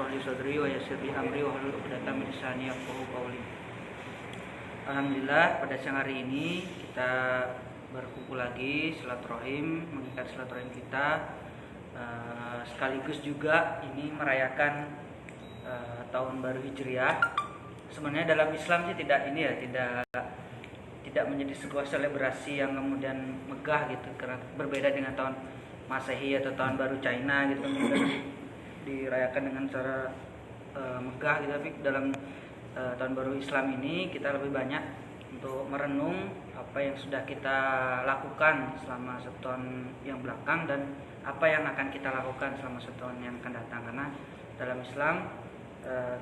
ishrah li sadri wa yassir li amri wahlul 'uqdatam min lisani yafqahu qawli. Alhamdulillah pada siang hari ini kita berkumpul lagi silaturahim, mengikat silaturahim kita, sekaligus juga ini merayakan tahun baru Hijriah. Sebenarnya dalam Islam sih tidak menjadi sebuah selebrasi yang kemudian megah gitu, karena berbeda dengan tahun Masehi atau tahun baru China gitu, kemudian dirayakan dengan cara megah gitu. Tapi dalam tahun baru Islam ini kita lebih banyak untuk merenung apa yang sudah kita lakukan selama setahun yang belakang dan apa yang akan kita lakukan selama setahun yang akan datang. Karena dalam Islam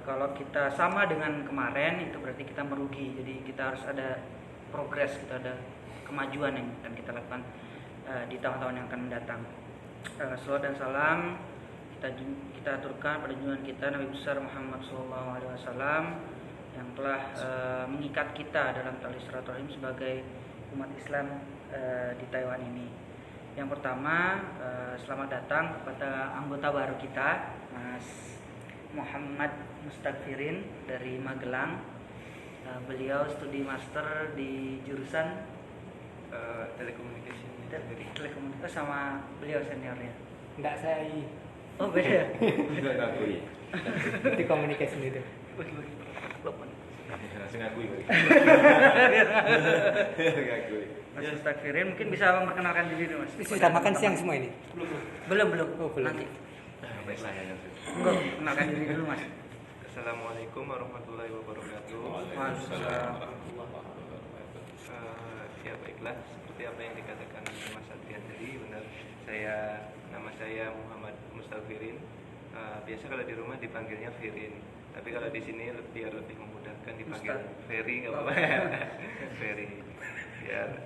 kalau kita sama dengan kemarin itu berarti kita merugi. Jadi kita harus ada progres, kita ada kemajuan yang akan kita lakukan di tahun-tahun yang akan mendatang. Salawat dan salam kita aturkan pada junjungan kita Nabi besar Muhammad SAW yang telah mengikat kita dalam tali silaturahim sebagai umat Islam di Taiwan ini. Yang pertama, selamat datang kepada anggota baru kita, Mas Muhammad Mustagfirin dari Magelang. Beliau studi master di jurusan telekomunikasi sama beliau seniornya. Enggak, saya Oh beda. Enggak ngakui. itu komunikasi itu. Langsung ngakui. Ngakui. Mas Mustagfirin mungkin bisa memperkenalkan diri dulu, Mas. Sudah makan siang semua ini? Belum. Oh, belum. Nanti. Baiklah ya. Enggak, kenalkan diri dulu, Mas. Assalamualaikum warahmatullahi wabarakatuh. Waalaikumsalam. Ya baiklah, seperti apa yang dikatakan Mas Adrian tadi, benar. Nama saya Muhammad Mustagfirin. Biasa kalau di rumah dipanggilnya Firin, tapi kalau di sini biar lebih memudahkan dipanggil Ferry, nggak apa-apa. Ferry.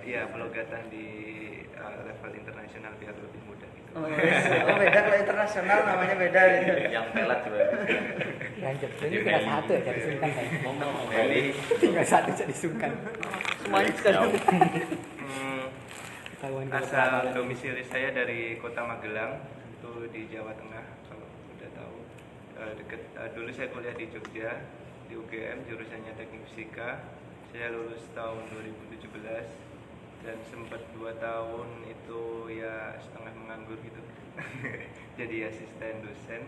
Ya pelogatan di level internasional biar lebih mudah gitu. Oh beda, kalau internasional namanya beda. Yang pelat sebenarnya. Lanjut. Ini tinggal satu aja disungkan kan. Eli. Tinggal satu aja disungkan. Semuanya sekarang. Asal domisili saya dari Kota Magelang, itu di Jawa Tengah kalau udah tahu. Dulu saya kuliah di Jogja di UGM, jurusannya Teknik Fisika. Saya lulus tahun 2017 dan sempat 2 tahun itu ya setengah menganggur gitu. Jadi asisten dosen,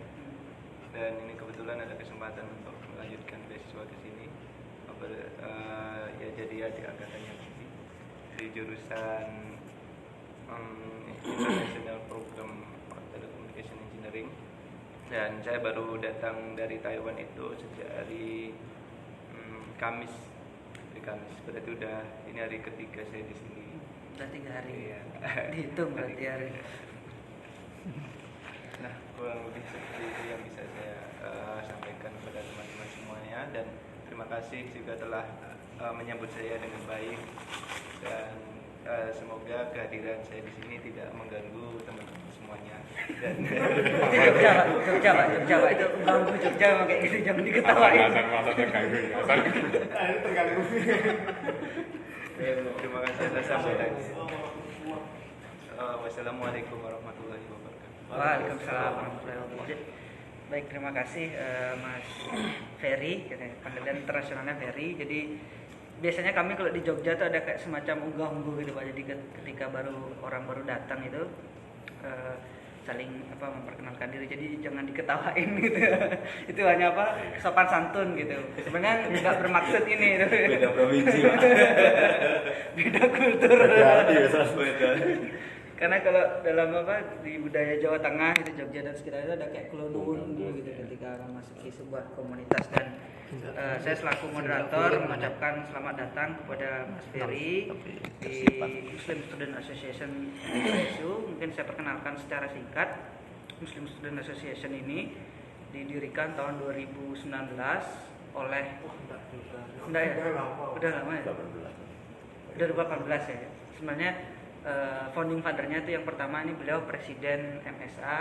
dan ini kebetulan ada kesempatan untuk melanjutkan beasiswa ke sini. Ya jadi adik angkatannya di jurusan International Program Telecommunication Engineering, dan saya baru datang dari Taiwan itu sejak hari Kamis. Berarti udah ini hari ketiga saya di sini. Udah 3 hari. Iya. Dihitung berarti hari. Nah, kurang lebih seperti itu yang bisa saya sampaikan kepada teman-teman semuanya, dan terima kasih juga telah menyambut saya dengan baik, dan semoga kehadiran saya di sini tidak mengganggu teman-teman semuanya. Dan Jogja Pak, itu ganggu Jogja emang kayak gitu, jangan diketawain. Terganggu. terima kasih atas sambutan. Wassalamualaikum warahmatullahi wabarakatuh. Waalaikumsalam warahmatullahi wabarakatuh. Baik, terima kasih Mas Ferry, panggilan internasionalnya Ferry. Jadi biasanya kami kalau di Jogja tuh ada kayak semacam unggah-ungguh gitu Pak. Jadi ketika orang baru datang itu saling memperkenalkan diri, jadi jangan diketawain gitu. Itu hanya sopan santun gitu. Sebenarnya nggak bermaksud ini. Beda provinsi, Pak. Beda kultur. Beda. Karena kalau dalam di budaya Jawa Tengah itu Jogja dan sekitarnya ada kayak kelonun gitu ketika memasuki sebuah komunitas, dan saya selaku moderator mengucapkan selamat datang kepada Mas Ferry di Muslim Student Association MSU. Mungkin saya perkenalkan secara singkat. Muslim Student Association ini didirikan tahun 2019 oleh udah lama ya? Udah 2018 ya. Sebenarnya founding fathernya itu yang pertama ini beliau presiden MSA,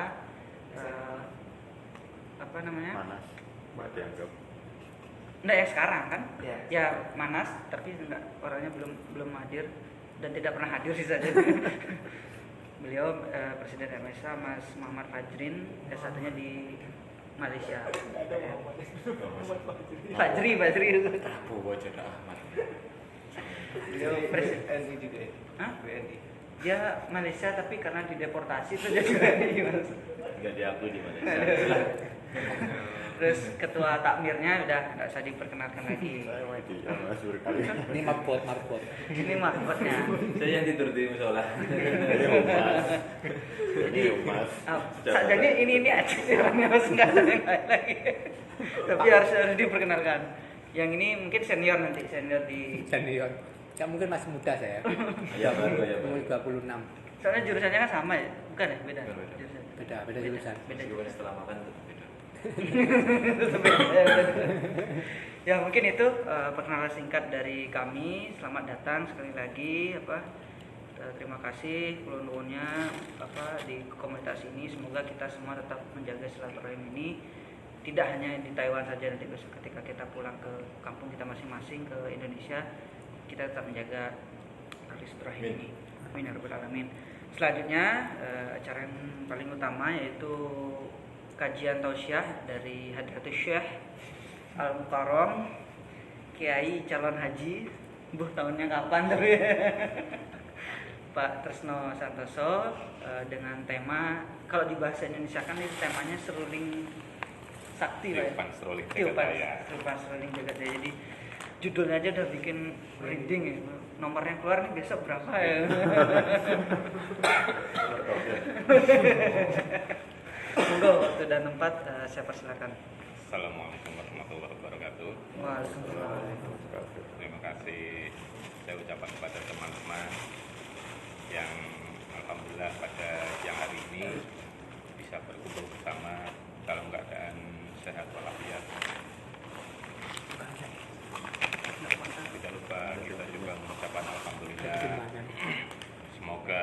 apa namanya? Manas. Mbak dianggap. Enggak ya sekarang kan? Ya. Ya Manas, tapi enggak, orangnya belum hadir dan tidak pernah hadir sih saja. Beliau presiden MSA Mas Muhammad Fajrin, S1-nya di Malaysia. Fajri. Aku bocor Ahmad. Dia WNI juga ya? Hah? WNI. Dia Malaysia tapi karena dideportasi itu jadi WNI, Mas. Enggak diakui di Malaysia. Terus ketua takmirnya udah nggak usah diperkenalkan lagi. Saya mau di Mas berkali. Ini marbot. Ini markotnya. Saya yang tidur di musola. Ini Umas. Ini Umas. Sajanya ini aja sih orangnya, Mas, nggak ada yang lain lagi. Tapi harus diperkenalkan. Yang ini mungkin senior di. Senior. Ya mungkin masih muda saya. Ya baru ya. Umur 26. Soalnya jurusannya kan sama ya, bukan ya? Beda. Beda. Jurusan. Beda jurusan. Beda. Meskipun setelah makan tetap beda. Ya mungkin itu perkenalan singkat dari kami. Selamat datang sekali lagi terima kasih ulun-ulunnya di komunitas ini. Semoga kita semua tetap menjaga silaturahim ini, tidak hanya di Taiwan saja, nanti ketika kita pulang ke kampung kita masing-masing ke Indonesia, kita tetap menjaga silaturahim ini. Amin ya rabbal alamin. Selanjutnya acara yang paling utama yaitu kajian tausiah dari Hadratus Syekh Al-Mukarram Kiai calon haji, tahunnya kapan tapi Pak Tresno Santoso, dengan tema, kalau di bahasa Indonesia kan itu temanya seruling sakti, Tiupan seruling Tiupan seruling jagat raya. Jadi judulnya aja udah bikin merinding ya. Nomor yang keluar nih besok berapa ya? Monggo, waktu dan tempat saya persilakan. Assalamualaikum warahmatullahi wabarakatuh. Waalaikumsalam. Terima kasih saya ucapkan kepada teman-teman yang alhamdulillah pada siang hari ini bisa berkumpul bersama dalam keadaan sehat walafiat. Tidak lupa kita juga mengucapkan alhamdulillah. Semoga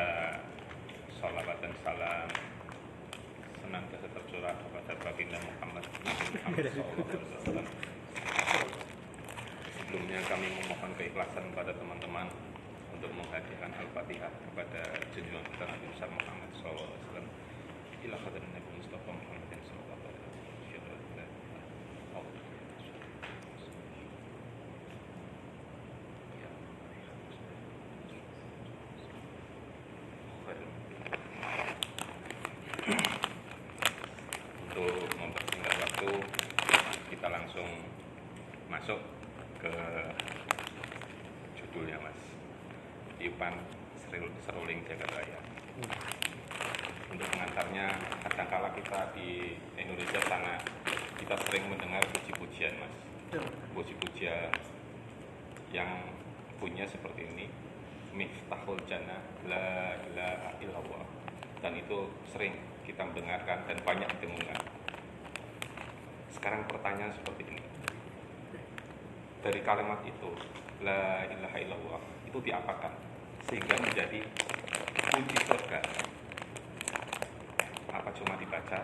sholawat dan salam senantiasa tercurah kepada baginda Muhammad SAW. Sebelumnya kami memohon keikhlasan kepada teman-teman untuk menghadiahkan Al-Fatihah kepada junjungan kita Nabi besar Muhammad SAW. Ila qadar Nabi Mustafa Muhammadin sallallahu alaihi wasallam. Untuk mempersingkat waktu, kita langsung masuk ke judulnya, Mas. Tiupan seruling jagat raya. Untuk pengantarnya, kadangkala kita di Indonesia sana kita sering mendengar puji-pujian, Mas. Puji-pujian yang bunyinya seperti ini, Miftahul Jannah la ilaha illallah. Dan itu sering kita mendengarkan dan banyak didengungkan. Sekarang pertanyaan seperti ini. Dari kalimat itu, la ilaha illallah, itu diapakan sehingga menjadi kunci surga? Apa cuma dibaca?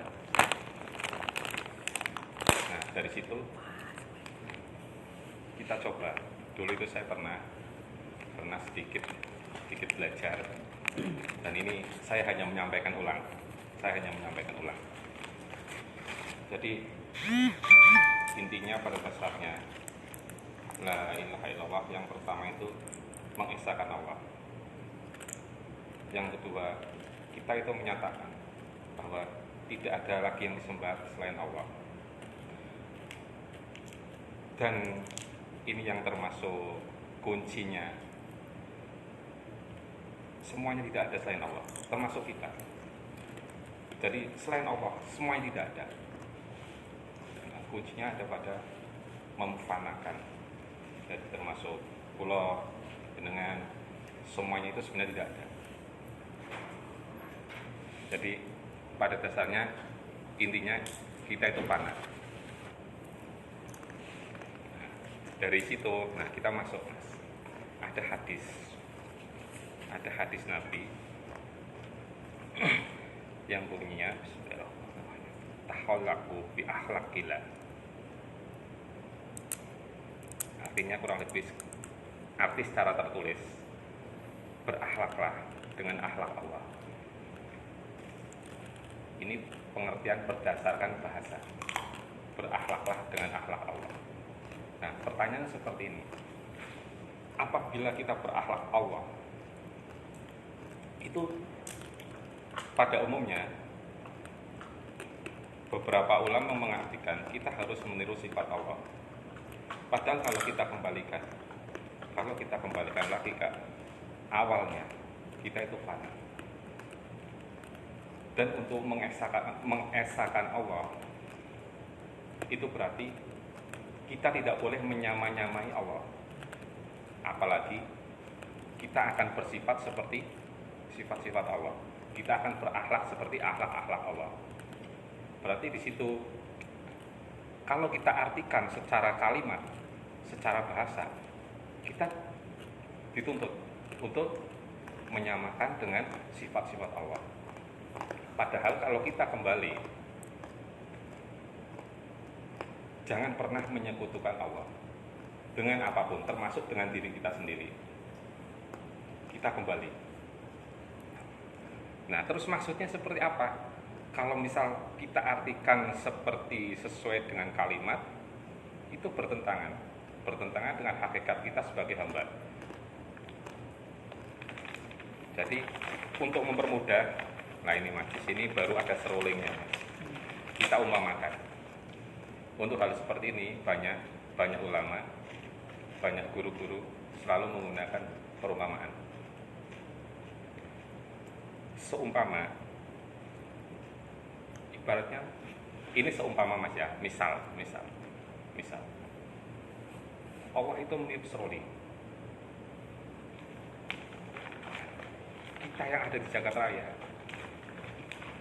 Nah, dari situ kita coba. Dulu itu saya pernah sedikit belajar, dan ini saya hanya menyampaikan ulang. Jadi intinya pada dasarnya la ilaha illallah yang pertama itu mengesahkan Allah. Yang kedua, kita itu menyatakan bahwa tidak ada lagi yang disembah selain Allah. Dan ini yang termasuk kuncinya. Semuanya tidak ada selain Allah, termasuk kita. Jadi selain Allah, semuanya tidak ada. Nah, kuncinya ada pada memfanakan. Jadi termasuk pulau, dengan semuanya itu sebenarnya tidak ada. Jadi pada dasarnya intinya kita itu fana. Nah, dari situ, nah kita masuk, Mas. Ada hadis Nabi yang bunyinya bismillahirrahmanirrahim. Tahallaku bi akhlaqillah. Artinya kurang lebih arti secara tertulis, berakhlaklah dengan akhlak Allah. Ini pengertian berdasarkan bahasa. berakhlaklah dengan akhlak Allah. Nah, pertanyaan seperti ini. Apabila kita berakhlak Allah, itu pada umumnya beberapa ulama mengartikan kita harus meniru sifat Allah. Padahal kalau kita kembalikan lagi ke awalnya, kita itu fana. Dan untuk mengesahkan Allah, itu berarti kita tidak boleh menyamai Allah. Apalagi kita akan bersifat seperti sifat-sifat Allah. Kita akan berakhlak seperti akhlak-akhlak Allah. Berarti di situ kalau kita artikan secara kalimat, secara bahasa, kita dituntut untuk menyamakan dengan sifat-sifat Allah. Padahal kalau kita kembali, jangan pernah menyekutukan Allah dengan apapun, termasuk dengan diri kita sendiri. Kita kembali. Nah, terus maksudnya seperti apa? Kalau misal kita artikan seperti sesuai dengan kalimat, itu bertentangan dengan hakikat kita sebagai hamba. Jadi untuk mempermudah, nah ini Mas, di sini baru ada serulingnya. Kita umpamakan. Untuk hal seperti ini banyak ulama, banyak guru-guru selalu menggunakan perumpamaan. Seumpama, ibaratnya ini seumpama Mas ya, misal Allah itu meniup seruling. Kita yang ada di Jagat Raya,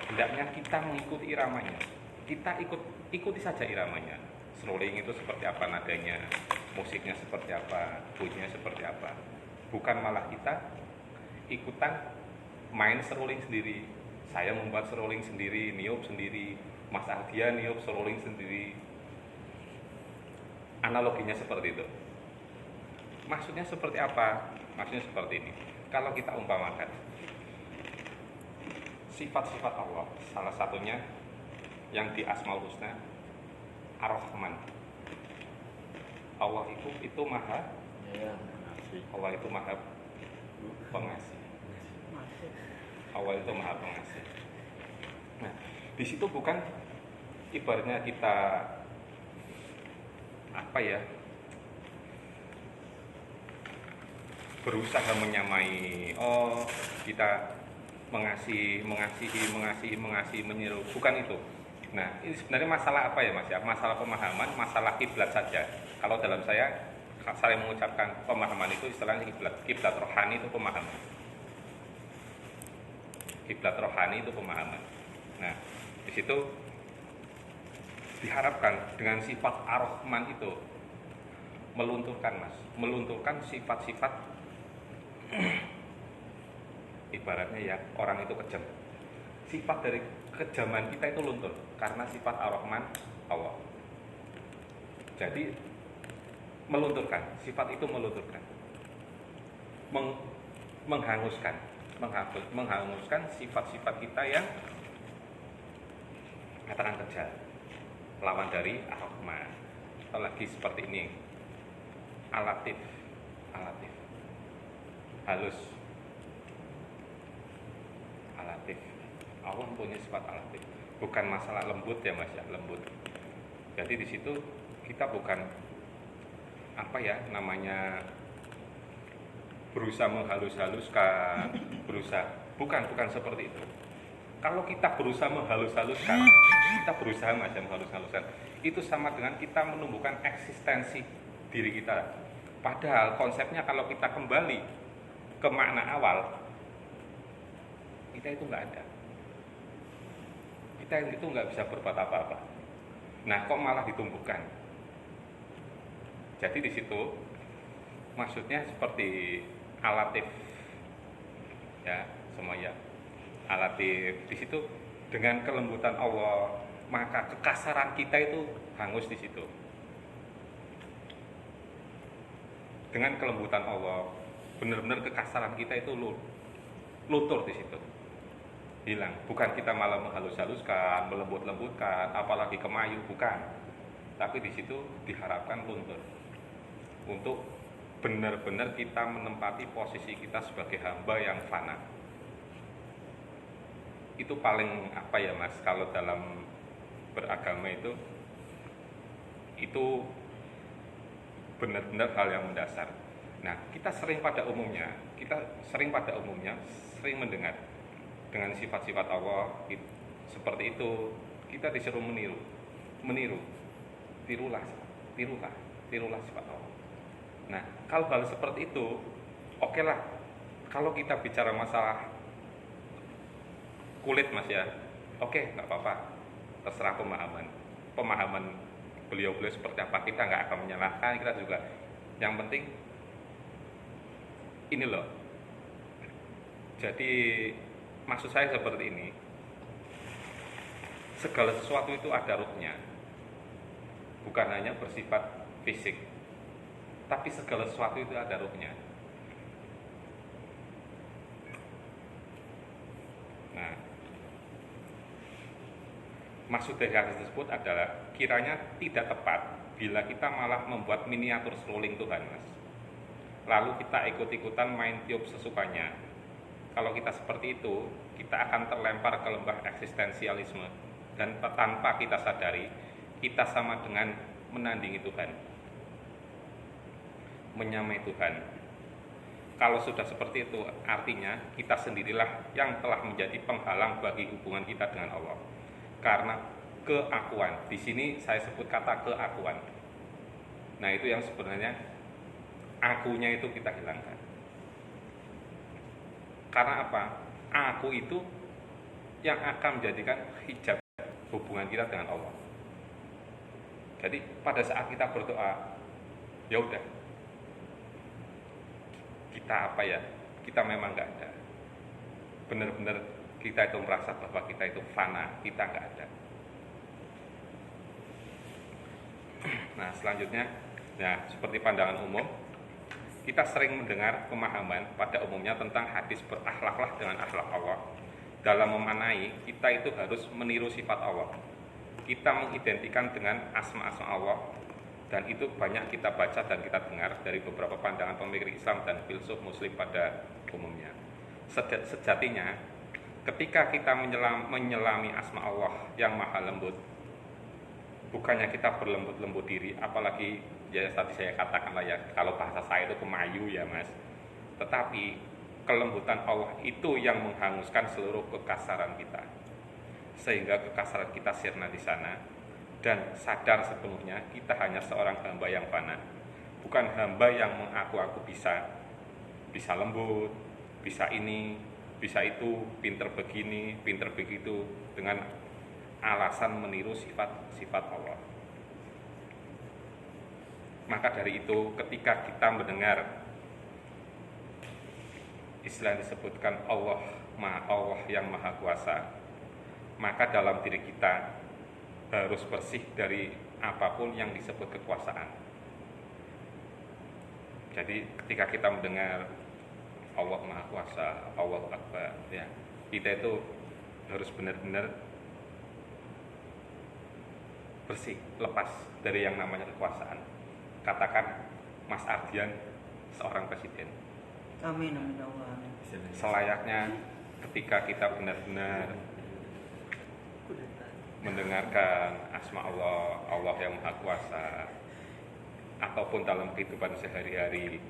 hendaknya kita mengikuti iramanya. Kita ikuti saja iramanya. Seruling itu seperti apa nadanya, musiknya seperti apa, bunyinya seperti apa. Bukan malah kita ikutan main seruling sendiri. Saya membuat seruling sendiri, niup sendiri, Mas Ardian niup seruling sendiri. Analoginya seperti itu. Maksudnya seperti apa? Maksudnya seperti ini. Kalau kita umpamakan sifat-sifat Allah, salah satunya yang di Asmaul Husna, Ar-Rahman. Allah itu maha, Allah itu maha pengasih. Allah itu maha pengasih. Nah, di situ bukan ibaratnya kita apa ya, berusaha menyamai, kita mengasihi, menyeru, bukan itu. Nah, ini sebenarnya masalah apa ya Mas ya? Masalah pemahaman, masalah kiblat saja. Kalau dalam saya mengucapkan pemahaman itu istilahnya kiblat rohani itu pemahaman. Kiblat rohani itu pemahaman. Nah, di situ diharapkan dengan sifat Ar-Rahman itu melunturkan sifat-sifat ibaratnya ya orang itu kejam. Sifat dari kejaman kita itu luntur karena sifat Ar-Rahman Allah. Jadi sifat itu melunturkan, menghanguskan sifat-sifat kita yang katakan kejam, lawan dari Ar-Rahman. Atau lagi seperti ini, Al-Latif, halus, Al-Latif. Allah mempunyai sifat Al-Latif. Bukan masalah lembut ya Mas ya, lembut. Jadi di situ kita bukan apa ya namanya berusaha menghalus-haluskan, bukan seperti itu. Kalau kita berusaha menghalus-haluskan, itu sama dengan kita menumbuhkan eksistensi diri kita. Padahal konsepnya kalau kita kembali ke makna awal, kita itu nggak ada. Kita itu nggak bisa berbuat apa-apa. Nah, kok malah ditumbuhkan? Jadi di situ maksudnya seperti Al-Latif, ya semuanya. Al-Latif di situ dengan kelembutan Allah, maka kekasaran kita itu hangus di situ. Dengan kelembutan Allah, benar-benar kekasaran kita itu luntur di situ, hilang. Bukan kita malah menghalus-haluskan, melembut-lembutkan, apalagi kemayu, bukan. tapi di situ diharapkan luntur untuk benar-benar kita menempati posisi kita sebagai hamba yang fana. Itu paling apa ya Mas, kalau dalam beragama itu benar-benar hal yang mendasar. Nah, kita sering pada umumnya sering mendengar dengan sifat-sifat Allah seperti itu, kita disuruh meniru, tirulah sifat Allah. Nah, kalau hal seperti itu, oke lah. Kalau kita bicara masalah kulit Mas ya, oke, nggak apa-apa, terserah pemahaman beliau seperti apa, kita nggak akan menyalahkan, kita juga yang penting ini loh. Jadi maksud saya seperti ini, segala sesuatu itu ada ruhnya, bukan hanya bersifat fisik, tapi segala sesuatu itu ada ruhnya. Nah, maksud dari hadis tersebut adalah kiranya tidak tepat bila kita malah membuat miniatur seruling Tuhan, Mas. Lalu kita ikut-ikutan main tiup sesukanya. Kalau kita seperti itu, kita akan terlempar ke lembah eksistensialisme, dan tanpa kita sadari, kita sama dengan menandingi Tuhan, menyamai Tuhan. Kalau sudah seperti itu, artinya kita sendirilah yang telah menjadi penghalang bagi hubungan kita dengan Allah. Karena keakuan, di sini saya sebut kata keakuan. Nah, itu yang sebenarnya akunya itu kita hilangkan. Karena apa? Aku itu yang akan menjadikan hijab hubungan kita dengan Allah. Jadi pada saat kita berdoa, ya udah, kita memang nggak ada. Benar-benar kita itu merasa bahwa kita itu fana, kita nggak ada. Nah, selanjutnya, seperti pandangan umum, kita sering mendengar pemahaman pada umumnya tentang hadis berakhlaklah dengan akhlak Allah. Dalam memanai, kita itu harus meniru sifat Allah. Kita mengidentikan dengan asma-asma Allah, dan itu banyak kita baca dan kita dengar dari beberapa pandangan pemikir Islam dan filsuf Muslim pada umumnya. Sejatinya, ketika kita menyelami asma Allah yang maha lembut, bukannya kita berlembut-lembut diri, apalagi ya tadi saya katakan lah ya, kalau bahasa saya itu kemayu ya Mas. Tetapi kelembutan Allah itu yang menghanguskan seluruh kekasaran kita, sehingga kekasaran kita sirna di sana, dan sadar sepenuhnya kita hanya seorang hamba yang fana, bukan hamba yang mengaku-aku bisa lembut, bisa ini, bisa itu, pinter begini, pinter begitu, dengan alasan meniru sifat-sifat Allah. Maka dari itu, ketika kita mendengar istilah yang disebutkan Allah yang maha kuasa, maka dalam diri kita harus bersih dari apapun yang disebut kekuasaan. Jadi ketika kita mendengar Allah maha kuasa, Allah Akbar, ya, kita itu harus benar-benar bersih, lepas dari yang namanya kekuasaan. Katakan Mas Ardian seorang presiden. Amin, amin Allah. Selayaknya ketika kita benar-benar mendengarkan asma Allah, Allah yang maha kuasa, ataupun dalam kehidupan sehari-hari,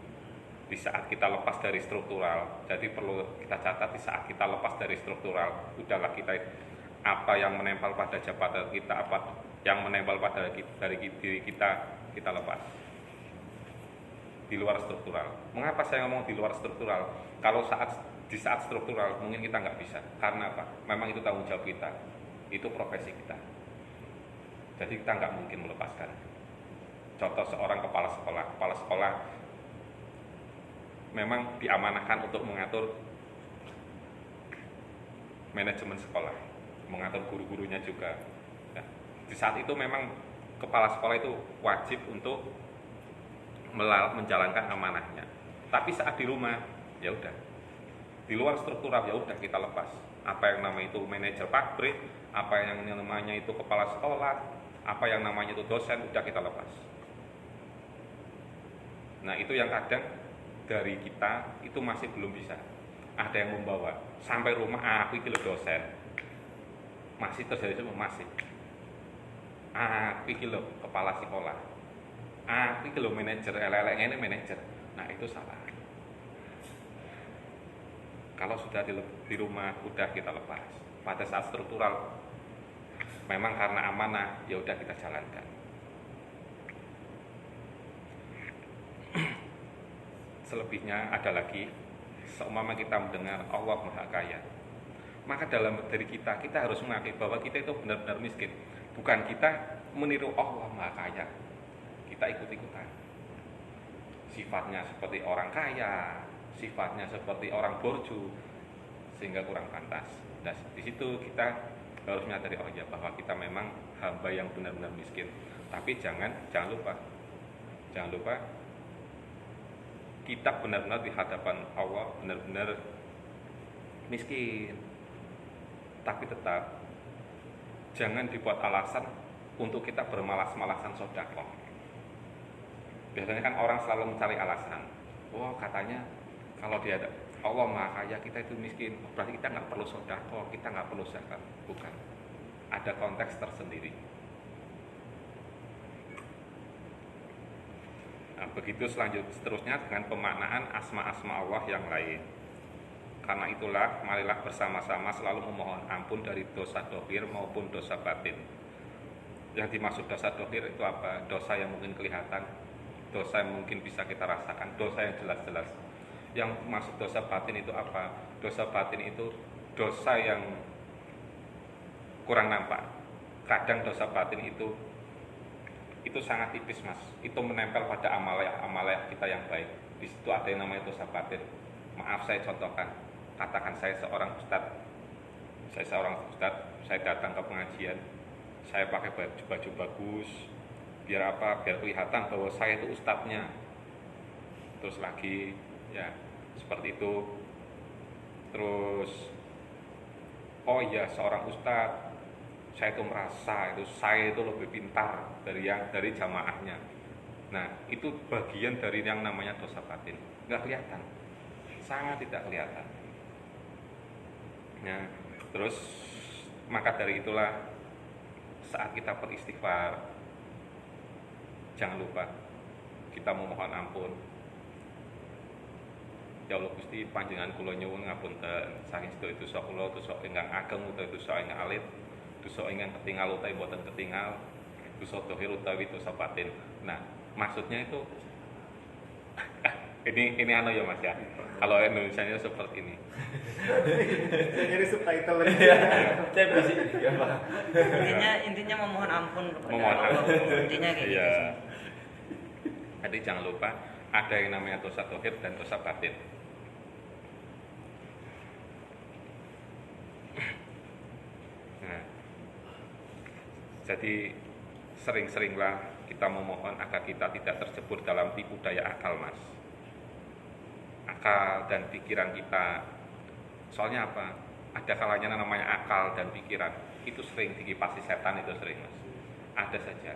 di saat kita lepas dari struktural. Jadi perlu kita catat, di saat kita lepas dari struktural, udahlah, kita apa yang menempel pada jabatan kita, apa yang menempel pada dari diri kita lepas. Di luar struktural. Mengapa saya ngomong di luar struktural? Kalau di saat struktural mungkin kita nggak bisa. Karena apa? Memang itu tanggung jawab kita, itu profesi kita. Jadi kita nggak mungkin melepaskan. Contoh seorang kepala sekolah memang diamanahkan untuk mengatur manajemen sekolah, mengatur guru-gurunya juga. Nah, di saat itu memang kepala sekolah itu wajib untuk menjalankan amanahnya. Tapi saat di rumah, ya udah, di luar struktural, ya udah kita lepas. Apa yang namanya itu manajer pabrik, apa yang namanya itu kepala sekolah, apa yang namanya itu dosen, udah kita lepas. Nah itu yang kadang dari kita itu masih belum bisa. Ada yang membawa sampai rumah, aku iki lho dosen. Masih terjadi semua, masih. Aku iki lho kepala sekolah. Aku iki lho manajer, elek-elek ini manajer. Nah itu salah. Kalau sudah di rumah udah kita lepas. Pada saat struktural memang karena amanah, ya udah kita jalankan. Selebihnya ada lagi, seumpama kita mendengar Allah Maha Kaya, maka dalam diri kita harus mengakui bahwa kita itu benar-benar miskin. Bukan kita meniru Allah Maha Kaya, kita ikut-ikutan. Sifatnya seperti orang kaya, sifatnya seperti orang borju, sehingga kurang pantas. Dan di situ kita harus menyadari bahwa kita memang hamba yang benar-benar miskin. Tapi jangan lupa kita benar-benar di hadapan Allah benar-benar miskin. Tapi tetap jangan dibuat alasan untuk kita bermalas-malasan sedekah. Biasanya kan orang selalu mencari alasan. Oh katanya kalau dia ada Allah Maha Kaya, kita itu miskin, berarti kita nggak perlu sedekah, kita nggak perlu zakat. Bukan. Ada konteks tersendiri. Nah, begitu seterusnya dengan pemaknaan asma-asma Allah yang lain. Karena itulah, marilah bersama-sama selalu memohon ampun dari dosa dohir maupun dosa batin. Yang dimaksud dosa dohir itu apa? Dosa yang mungkin kelihatan, dosa yang mungkin bisa kita rasakan, dosa yang jelas-jelas. Yang maksud dosa batin itu apa? Dosa batin itu dosa yang kurang nampak. Kadang dosa batin itu sangat tipis, Mas. Itu menempel pada amaliyah kita yang baik. Di situ ada yang namanya dosa batin. Maaf, saya contohkan. Katakan saya seorang ustadz, saya datang ke pengajian, saya pakai baju bagus, biar apa? Biar kelihatan bahwa saya itu ustadznya. Terus lagi, ya seperti itu. Terus, oh iya seorang ustadz, saya itu merasa saya itu lebih pintar dari jamaahnya. Nah itu bagian dari yang namanya dosa batin, nggak kelihatan, sangat tidak kelihatan. Nah terus maka dari itulah saat kita beristighfar, jangan lupa kita memohon ampun. Ya Allah Gusti, panjenengan kula nyuwun ngapunten saking sedaya dosa kula, dosa ingkang ageng utawi dosa ingkang alit, dosa ingkang ketingal utawi boten ketingal, dosa dohir utawi dosa batin. Nah, maksudnya itu ini anu ya Mas ya. Kalau Indonesianya seperti ini. Jadi subtitle Saya bisa ya Pak. Intinya memohon ampun kepada Memohon Allah. ampun. Intinya kayak gitu. Iya. Jadi jangan lupa ada yang namanya dosa dohir dan dosa batin. Nah, jadi sering-seringlah kita memohon agar kita tidak terjebur dalam tipu daya akal, Mas. Akal dan pikiran kita. Soalnya apa? Ada kalanya namanya akal dan pikiran itu sering dikipasi setan, itu sering, Mas. Ada saja.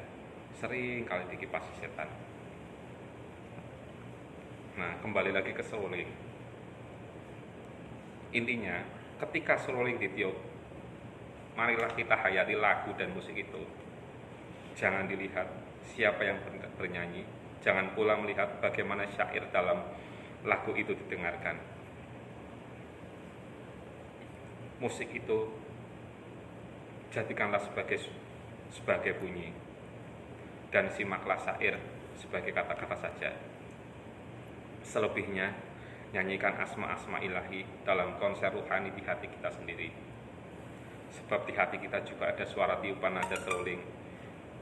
Sering kali dikipasi setan. Nah, kembali lagi ke seruling. Intinya, ketika seruling ditiup, marilah kita hayati lagu dan musik itu. Jangan dilihat siapa yang bernyanyi, jangan pula melihat bagaimana syair dalam lagu itu didengarkan. Musik itu jadikanlah sebagai bunyi, dan simaklah syair sebagai kata-kata saja. Selebihnya, nyanyikan asma-asma ilahi dalam konser ruhani di hati kita sendiri. Sebab di hati kita juga ada suara tiupan nada seruling.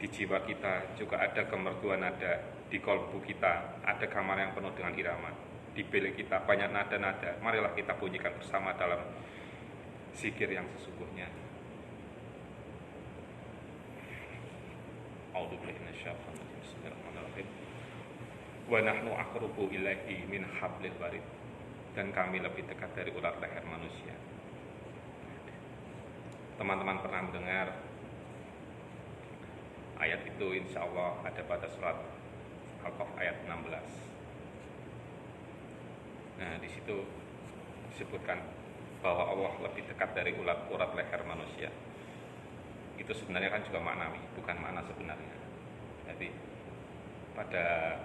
Di jiwa kita juga ada kemerduan nada. Di kolbu kita ada kamar yang penuh dengan irama. Di bilik kita banyak nada-nada. Marilah kita bunyikan bersama dalam zikir yang sesungguhnya. A'udzubillahi minasyaitonir rajim. Bismillahirrahmanirrahim. Wa nahnu aqrabu ilaihi min hablil warid. Dan kami lebih dekat dari urat leher manusia. Teman-teman pernah mendengar Ayat itu insya Allah ada pada surat Al-Qaf ayat 16. Nah, di situ disebutkan bahwa Allah lebih dekat dari urat leher manusia. Itu sebenarnya kan juga maknawi, bukan makna sebenarnya. Jadi pada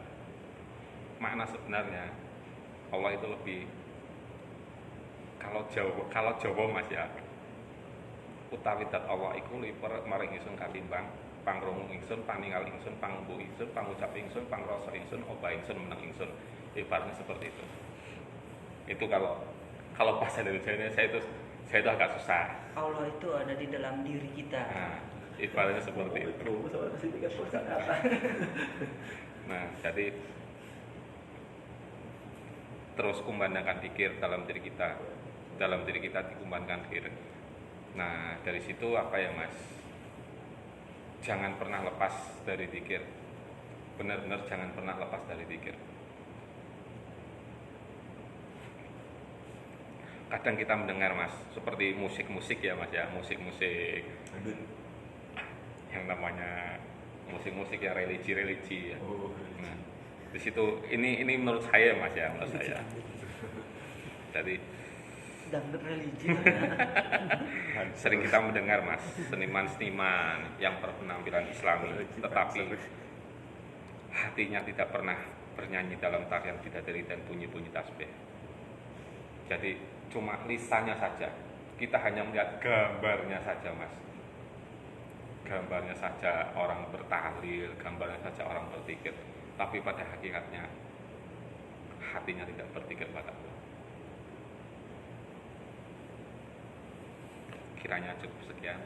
makna sebenarnya Allah itu lebih, kalau Jawa Mas ya, utawi dat Allah iku liper maring ingsun katimbang pangrungu ingsun, paningal ingsun, pangumbu ingsun, pangucap ingsun, pangrasa ingsun, obah ingsun, meneng ingsun. Ibaratnya seperti itu. Itu kalau bahasa Indonesia saya itu agak susah. Allah itu ada di dalam diri kita. Nah, ibaratnya seperti itu. Nah, jadi terus kumandangkan pikir dalam diri kita dikumandangkan pikir. Nah, dari situ apa ya Mas? Jangan pernah lepas dari pikir. Benar-benar jangan pernah lepas dari pikir. Kadang kita mendengar Mas, seperti musik-musik ya Mas ya, musik-musik yang namanya musik-musik ya religi ya. Nah, di situ ini menurut saya Mas ya, menurut saya. Jadi Dangdut religi. sering kita mendengar Mas, seniman-seniman yang berpenampilan Islami, tetapi hatinya tidak pernah bernyanyi dalam tarian bidadari dan bunyi-bunyi tasbih. Jadi cuma lisannya saja, kita hanya melihat gambarnya saja Mas. Gambarnya saja orang bertahlil, gambarnya saja orang berpikir, tapi pada hakikatnya hatinya tidak berpikir pada Allah. Kiranya cukup sekian.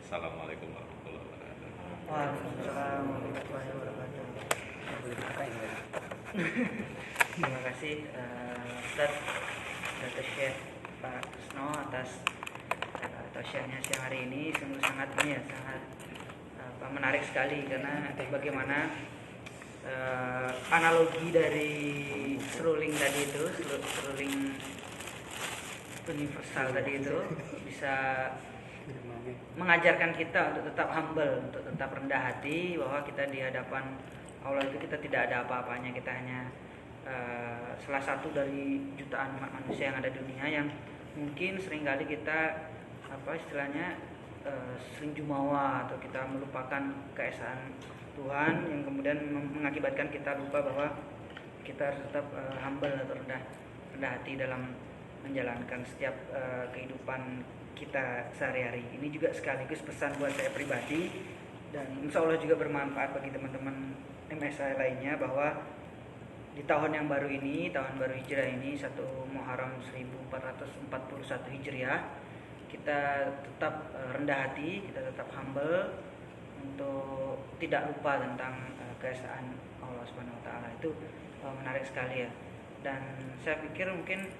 Assalamualaikum warahmatullahi wabarakatuh. Waalaikumsalam warahmatullahi wabarakatuh. Terima kasih Ustaz Dr. Syekh Pak Sno atas share-nya siang hari ini. Sungguh sangat menarik sekali, karena bagaimana analogi dari seruling tadi itu, seruling universal tadi itu bisa mengajarkan kita untuk tetap humble, untuk tetap rendah hati, bahwa kita di hadapan Allah itu kita tidak ada apa-apanya, kita hanya salah satu dari jutaan umat manusia yang ada di dunia, yang mungkin seringkali kita sering jumawa atau kita melupakan keesaan Tuhan, yang kemudian mengakibatkan kita lupa bahwa kita harus tetap humble atau rendah hati dalam menjalankan setiap kehidupan kita sehari-hari. Ini juga sekaligus pesan buat saya pribadi, dan insya Allah juga bermanfaat bagi teman-teman MSI lainnya, bahwa di tahun yang baru ini, tahun baru Hijriah ini, 1 Muharram 1441 Hijriah, kita tetap rendah hati, kita tetap humble untuk tidak lupa tentang keesaan Allah Subhanahu wa taala. Itu menarik sekali ya. Dan saya pikir mungkin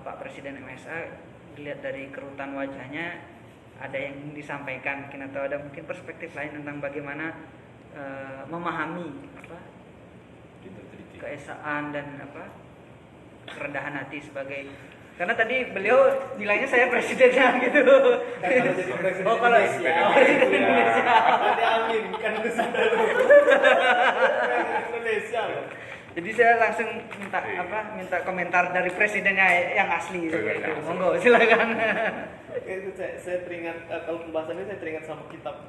Pak Presiden MSA, dilihat dari kerutan wajahnya, ada yang disampaikan mungkin, atau ada mungkin perspektif lain tentang bagaimana memahami keesaan dan kerendahan hati sebagai, karena tadi beliau nilainya saya presidennya gitu. Oh kalau presiden Indonesia. Tadi Amin kan urusan dulu. Indonesia loh. Jadi saya langsung minta komentar dari presidennya yang asli gitu. Monggo silakan. Itu saya teringat, kalau pembahasannya saya teringat sama kitab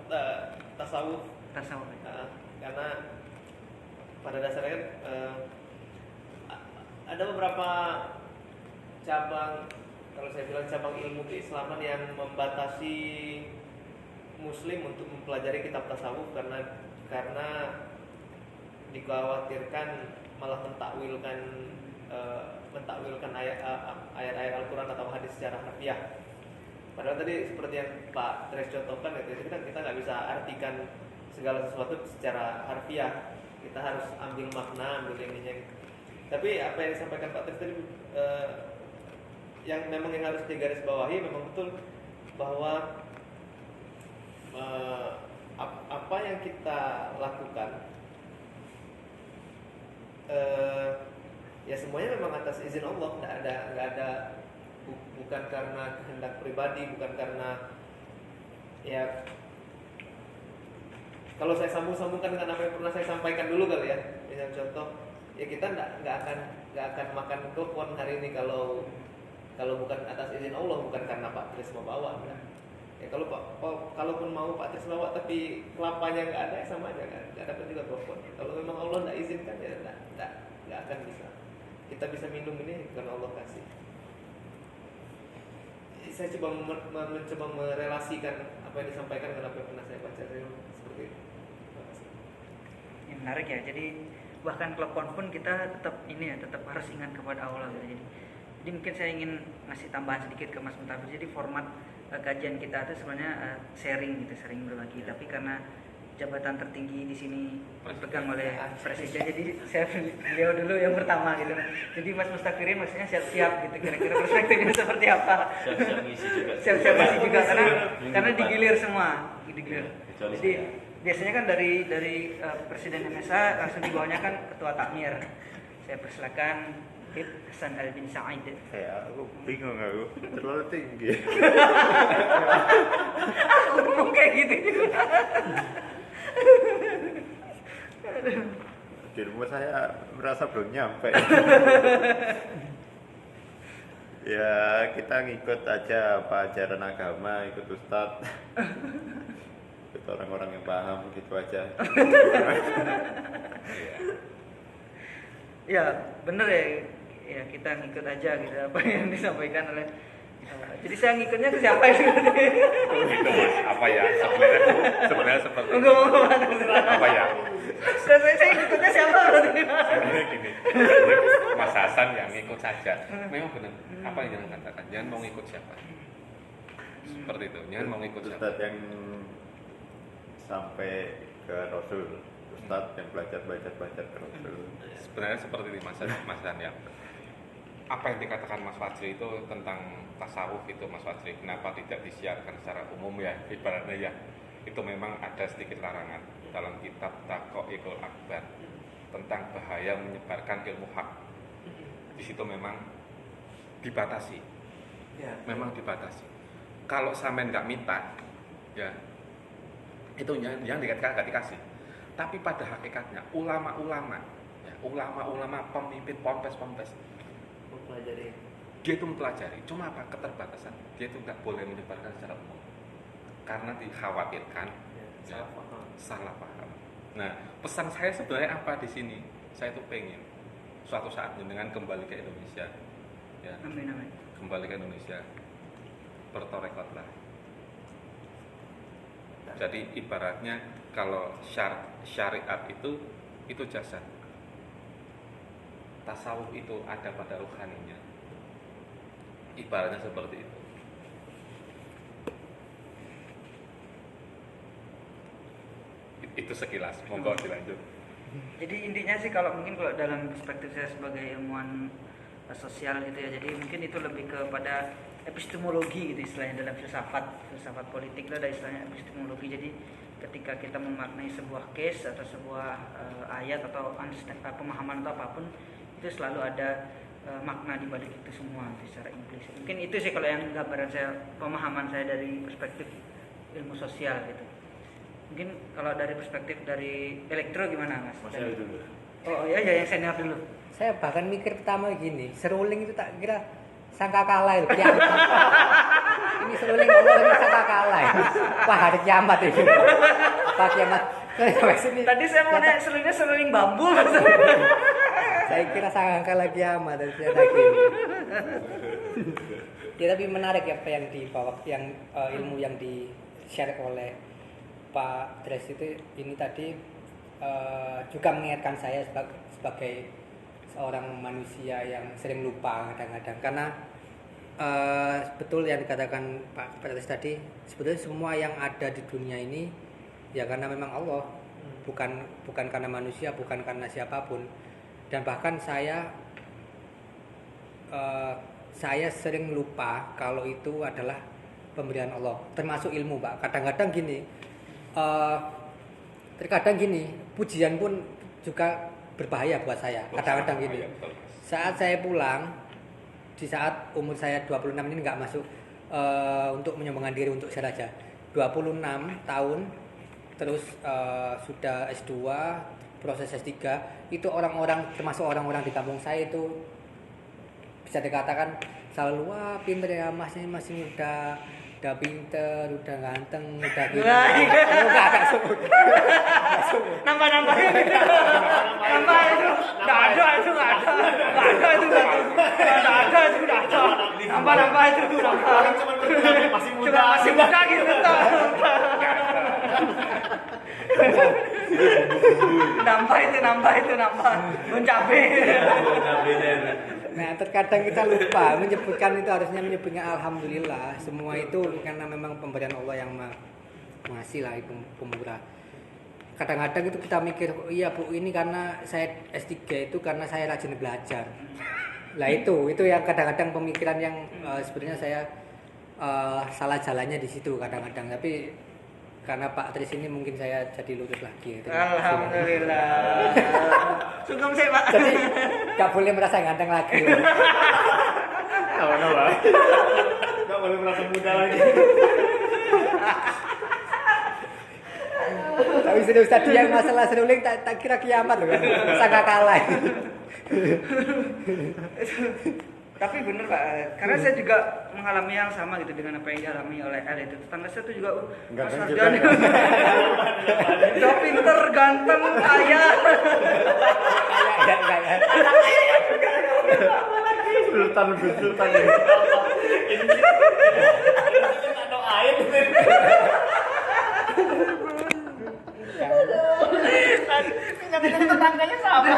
tasawuf. Karena pada dasarnya kan ada beberapa cabang, kalau saya bilang cabang ilmu keislaman yang membatasi muslim untuk mempelajari kitab tasawuf karena dikhawatirkan malah mentakwilkan ayat-ayat Al-Quran atau hadis secara harfiah. Padahal tadi seperti yang Pak Tres contohkan, itu kan kita nggak bisa artikan segala sesuatu secara harfiah. Kita harus ambil makna, ambil ininya. Tapi apa yang disampaikan Pak Tres tadi, yang harus digarisbawahi memang betul, bahwa apa yang kita lakukan ya semuanya memang atas izin Allah, nggak ada bukan karena kehendak pribadi, bukan karena ya kalau saya sambung-sambungkan dengan apa yang pernah saya sampaikan dulu kali ya, misalnya contoh, ya kita nggak akan makan klepon hari ini kalau bukan atas izin Allah, bukan karena Pak Tris mau bawa. Kan? Ya kalaupun mau Pak Tris bawa tapi kelapanya nggak ada, ya sama aja kan, nggak dapat juga klepon. Kalau memang Allah nggak izinkan ya nggak akan bisa. Kita bisa minum ini karena Allah kasih. Saya coba mencoba merelasikan apa yang disampaikan dengan apa yang pernah saya baca seperti itu. Ya, menarik ya. Jadi bahkan telepon pun kita tetap harus ingat kepada Allah gitu. Jadi mungkin saya ingin ngasih tambahan sedikit ke Mas Mutafir. Jadi format kajian kita itu sebenarnya sharing berbagi. Tapi karena jabatan tertinggi di sini dipegang oleh presiden, jadi beliau dulu yang pertama gitu. Jadi Mas Mustafirin maksudnya siap-siap gitu, kira-kira perspektifnya seperti apa? Siap-siap ngisi juga. Siap-siap ngisi juga karena digilir semua, digilir. Jadi biasanya kan dari presiden MSA langsung di bawahnya kan ketua takmir. Saya persilakan Habib Hasan Al bin Said. Aku bingung, aku terlalu tinggi. Aku ngomong kayak gitu juga. Di rumah saya merasa belum nyampe. Ya kita ngikut aja apa ajaran agama, ikut ustadz, ikut orang-orang yang paham, gitu aja. Ya bener ya kita ngikut aja gitu apa yang disampaikan oleh. Jadi saya ngikutnya ke siapa itu? Itu Mas, apa ya? Sebenarnya seperti apa ya? Saya ngikutnya siapa berarti? Sebenarnya gini, Mas Hasan yang ngikut saja. Memang benar. Apa yang jangan katakan? Jangan mau ngikut siapa. Seperti itu. Jangan mau ngikut siapa. Ustadz yang sampai ke Rasul, Ustadz yang belajar ke Rasul. Sebenarnya seperti ini Mas Hasan ya. Apa yang dikatakan Mas Fajri itu tentang tasawuf itu Mas Fajri, kenapa tidak disiarkan secara umum ya, ibaratnya ya, itu memang ada sedikit larangan dalam kitab Taqo'ikul Akbar tentang bahaya menyebarkan ilmu hak. Di situ memang dibatasi, memang dibatasi. Kalau sampean nggak minta, ya itu yang dikasih. Tapi pada hakikatnya ulama-ulama, ya, ulama-ulama pemimpin ponpes Mempelajari. dia itu mempelajari, cuma apa keterbatasan, dia itu nggak boleh menyebarkan secara umum karena dikhawatirkan salah paham. Nah, pesan saya sebenarnya apa di sini? Saya tuh pengen suatu saat dengan kembali ke Indonesia, ya, Amin. kembali ke Indonesia, bertorekotlah. Jadi ibaratnya kalau syariat itu jasad. Tasawuf itu ada pada ruhaninya. Ibaratnya seperti itu. Itu sekilas, monggo dilanjut. Jadi intinya sih kalau dalam perspektif saya sebagai ilmuwan sosial gitu ya, jadi mungkin itu lebih kepada epistemologi gitu istilahnya dalam filsafat politik lah ada istilahnya epistemologi. Jadi ketika kita memaknai sebuah case atau sebuah ayat atau pemahaman atau apapun, itu selalu ada makna di balik itu semua secara implisit. Mungkin itu sih kalau yang gambaran saya, pemahaman saya dari perspektif ilmu sosial gitu. Mungkin kalau dari perspektif dari elektro gimana Mas? Dulu. Oh ya yang senior dulu. Saya bahkan mikir pertama gini, seruling itu tak kira sangka kalah itu kiamat. Ini seruling Allah ini sangka kalah. Wah, hari kiamat itu. Apa kiamat? Tadi saya mau nanya seruling bambu. Saya kira sangka kalah kiamat dan ternyata gini. Ya, tapi menarik ya apa yang dibawa, yang ilmu yang di-share oleh Pak Dres itu ini tadi juga mengingatkan saya sebagai seorang manusia yang sering lupa kadang-kadang, karena betul yang dikatakan Pak Dres tadi, sebetulnya semua yang ada di dunia ini ya karena memang Allah, bukan karena manusia, bukan karena siapapun. Dan bahkan saya sering lupa kalau itu adalah pemberian Allah, termasuk ilmu, Pak. Kadang-kadang gini, terkadang gini, pujian pun juga berbahaya buat saya. Kadang-kadang gini, saat saya pulang, di saat umur saya 26 ini nggak masuk untuk menyumbangkan diri untuk saya aja, 26 tahun terus sudah S2, proses S3, itu orang-orang termasuk orang-orang di kampung saya itu bisa dikatakan selalu wah pinter ya masnya masih udah pinter, udah ganteng, udah gitu. Enggak ada sebut. Nambah gitu. Nambah itu. Enggak ada itu. Nambah. Orang cuma berbilang masih muda. Masih muda gitu toh. Nambah itu. Bun cabe. Nah, terkadang kita lupa menyebutkan itu, harusnya menyebutnya alhamdulillah. Semua itu karena memang pemberian Allah yang ngasih lah, pemurah. Kadang-kadang itu kita mikir, oh iya Bu, ini karena saya S3 itu karena saya rajin belajar. Lah itu yang kadang-kadang pemikiran yang sebenarnya saya salah jalannya di situ kadang-kadang. Tapi karena Pak Tris ini mungkin saya jadi lurus lagi. Alhamdulillah. Sungkem sih Pak. Jadi nggak boleh merasa ganteng lagi. Nggak boleh merasa muda lagi. Tapi sudah tadi yang masalah seruling tak kira kiamat loh kan. Sangka kalah. Tapi bener Pak, karena saya juga mengalami yang sama gitu dengan apa yang dialami oleh L itu. Tetangga saya tuh juga Mas Arjan udah pinter, ganteng, kaya. Sultan ini. Ini tak ada air. Tetangganya sama.